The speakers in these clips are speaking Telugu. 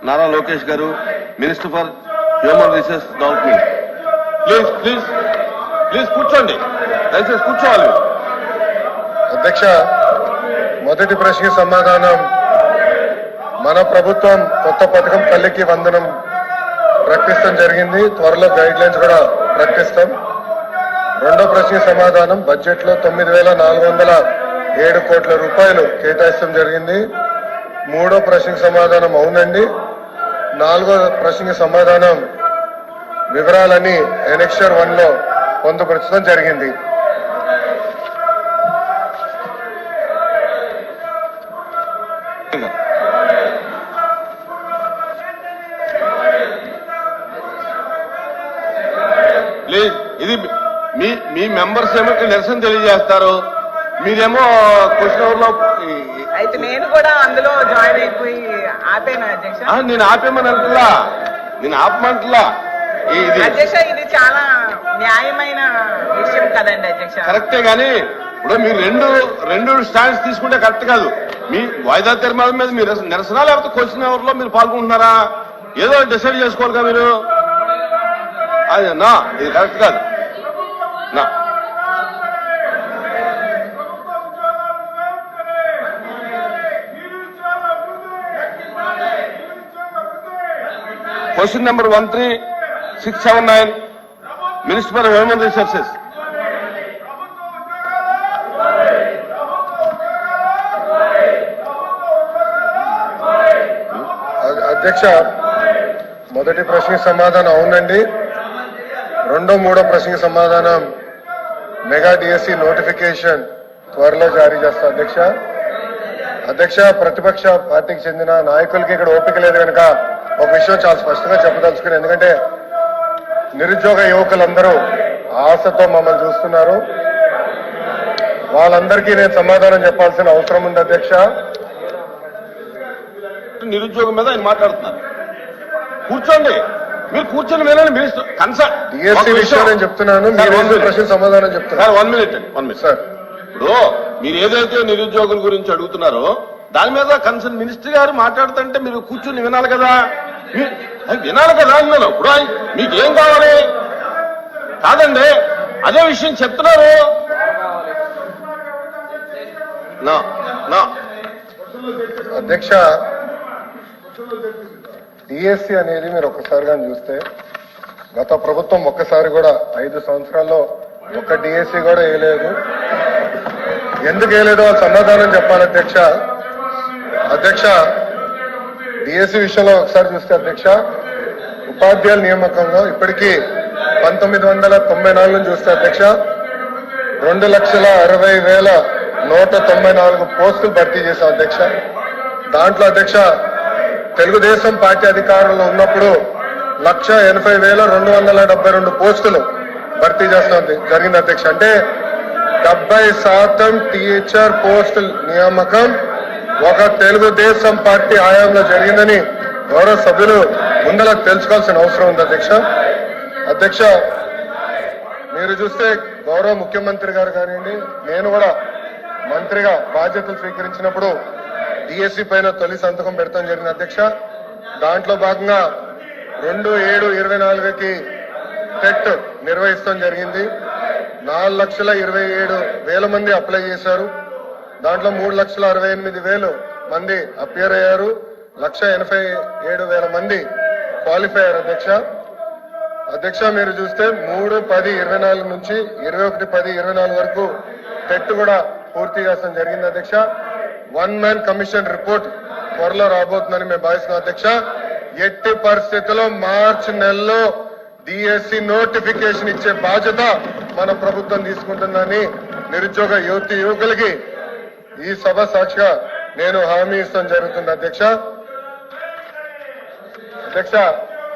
నారా లోకేష్ గారు, minister for human resource development. Please please please కూర్చోండి, దయచేసి కూర్చోవాలి. అధ్యక్ష, మొదటి ప్రశ్నకి సమాధానం, మన ప్రభుత్వం కొత్త పథకం తల్లికి వందనం ప్రకటిస్తాం జరిగింది. త్వరలో గైడ్ లైన్స్ కూడా ప్రకటిస్తాం. రెండో ప్రశ్నకి సమాధానం, బడ్జెట్ లో 9,407 కోట్ల రూపాయలు కేటాయిస్తాం జరిగింది. మూడో ప్రశ్నకి సమాధానం అవునండి. నాలుగో ప్రశ్నకి సమాధానం, వివరాలని ఎనెక్షర్ 1 లో పొందుపరచడం జరిగింది. ప్లీజ్, ఇది మీ మెంబర్స్ ఏమో నిరసన తెలియజేస్తారు, మీరేమో క్వశ్చన్ అవర్ లో. అయితే నేను కూడా అందులో జాయిన్ అయిపోయి ఆపేనా అధ్యక్ష? నేను ఆపేమని అంటున్నా, నేను ఆపమంటున్నా. అధ్యక్ష, ఇది చాలా న్యాయమైన విషయం కదండి అధ్యక్ష. కరెక్టే, కానీ ఇప్పుడు మీరు రెండు స్టాండ్స్ తీసుకుంటే కరెక్ట్ కాదు. మీ వాయిదా తీర్మానం మీద మీరు నిరసన లేకపోతే క్వశ్చన్ అవర్ లో మీరు పాల్గొంటున్నారా? ఏదో డిసైడ్ చేసుకోవాలి కదా మీరు. అది నా ఇది కరెక్ట్ కాదు నా. Question number 13679, minister for human resources. అధ్యక్ష, మొదటి ప్రశ్నకి సమాధానం అవునండి. రెండో మూడో ప్రశ్నకి సమాధానం, మెగా డిఎస్సి నోటిఫికేషన్ త్వరలో జారీ చేస్తా అధ్యక్ష. అధ్యక్ష, ప్రతిపక్ష పార్టీకి చెందిన నాయకులకి ఇక్కడ ఓపిక లేదు కనుక ఒక విషయం చాలా స్పష్టంగా చెప్పదలుచుకుని, ఎందుకంటే నిరుద్యోగ యువకులందరూ ఆశతో మమ్మల్ని చూస్తున్నారు. వాళ్ళందరికీ నేను సమాధానం చెప్పాల్సిన అవసరం ఉంది అధ్యక్ష. నిరుద్యోగం మీద ఆయన మాట్లాడుతున్నారు. కూర్చోండి, మీరు కూర్చొని వినండి. మినిస్టర్ కన్సర్న్ డిఎస్సి విషయం నేను చెప్తున్నాను, మీరు ప్రశ్న సమాధానం చెప్తున్నారు. 1 minute సార్. ఇప్పుడు మీరు ఏదైతే నిరుద్యోగుల గురించి అడుగుతున్నారో దాని మీద కన్సర్న్ మినిస్టర్ గారు మాట్లాడుతుంటే మీరు కూర్చొని వినాలి కదా. వినాలి కదా అన్నాను. ఇప్పుడు మీకేం కావాలి? కాదండి, అదే విషయం చెప్తున్నారు. అధ్యక్ష, డిఎస్సి అనేది మీరు ఒక్కసారిగా చూస్తే గత ప్రభుత్వం ఒక్కసారి కూడా 5 సంవత్సరాల్లో ఒక్క డిఎస్సి కూడా వేయలేదు. ఎందుకు వేయలేదో సమాధానం చెప్పాలి అధ్యక్ష. అధ్యక్ష, డిఎస్సి విషయంలో ఒకసారి చూస్తే అధ్యక్ష, ఉపాధ్యాయుల నియామకంలో ఇప్పటికీ 1994 నుంచి చూస్తే అధ్యక్ష 2,60,194 పోస్టులు భర్తీ చేశాం అధ్యక్ష. దాంట్లో అధ్యక్ష తెలుగుదేశం పార్టీ అధికారంలో ఉన్నప్పుడు 1,80,272 పోస్టులు భర్తీ చేస్తాం జరిగింది అధ్యక్ష. అంటే 70% టీచర్ పోస్టుల నియామకం ఒక తెలుగుదేశం పార్టీ హయాంలో జరిగిందని గౌరవ సభ్యులు ముందర తెలుసుకోవాల్సిన అవసరం ఉంది అధ్యక్ష. అధ్యక్ష, మీరు చూస్తే గౌరవ ముఖ్యమంత్రి గారు కానివ్వండి, నేను కూడా మంత్రిగా బాధ్యతలు స్వీకరించినప్పుడు డిఎస్సి పైన తొలి సంతకం పెడతాం జరిగింది అధ్యక్ష. దాంట్లో భాగంగా 2/7/24కి టెట్ నిర్వహిస్తాం జరిగింది. 4,27,000 మంది అప్లై చేశారు. దాంట్లో 3,68,000 మంది అపియర్ అయ్యారు. 1,87,000 మంది క్వాలిఫై అయ్యారు అధ్యక్ష. అధ్యక్ష, మీరు చూస్తే 3/10/24 నుంచి 21/10/24 వరకు టెట్ కూడా పూర్తి చేస్తాం జరిగింది అధ్యక్ష. 1 man కమిషన్ రిపోర్ట్ త్వరలో రాబోతుందని మేము భావిస్తున్నాం అధ్యక్ష. ఎట్టి పరిస్థితుల్లో మార్చి నెలలో డిఎస్సి నోటిఫికేషన్ ఇచ్చే బాధ్యత మన ప్రభుత్వం తీసుకుంటుందని నిరుద్యోగ యువకులకి ఈ సభ సాక్షిగా నేను హామీ ఇస్తాం జరుగుతుంది అధ్యక్ష. అధ్యక్ష,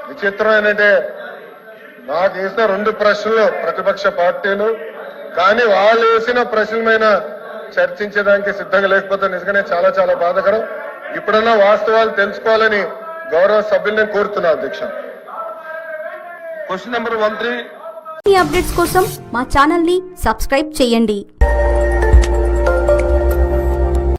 విచిత్రం ఏంటంటే నాకు వేసిన 2 ప్రశ్నలు ప్రతిపక్ష పార్టీలు, కానీ వాళ్ళు వేసిన ప్రశ్నల మీద చర్చించడానికి సిద్ధంగా లేకపోతే నిజంగానే చాలా చాలా బాధాకరం. ఇప్పుడన్నా వాస్తవాలు తెలుసుకోవాలని గౌరవ సభ్యుల్ని కోరుతున్నా అధ్యక్ష. Question number 13. ఈ అప్డేట్స్ కోసం మా ఛానల్ ని సబ్స్క్రైబ్ చేయండి.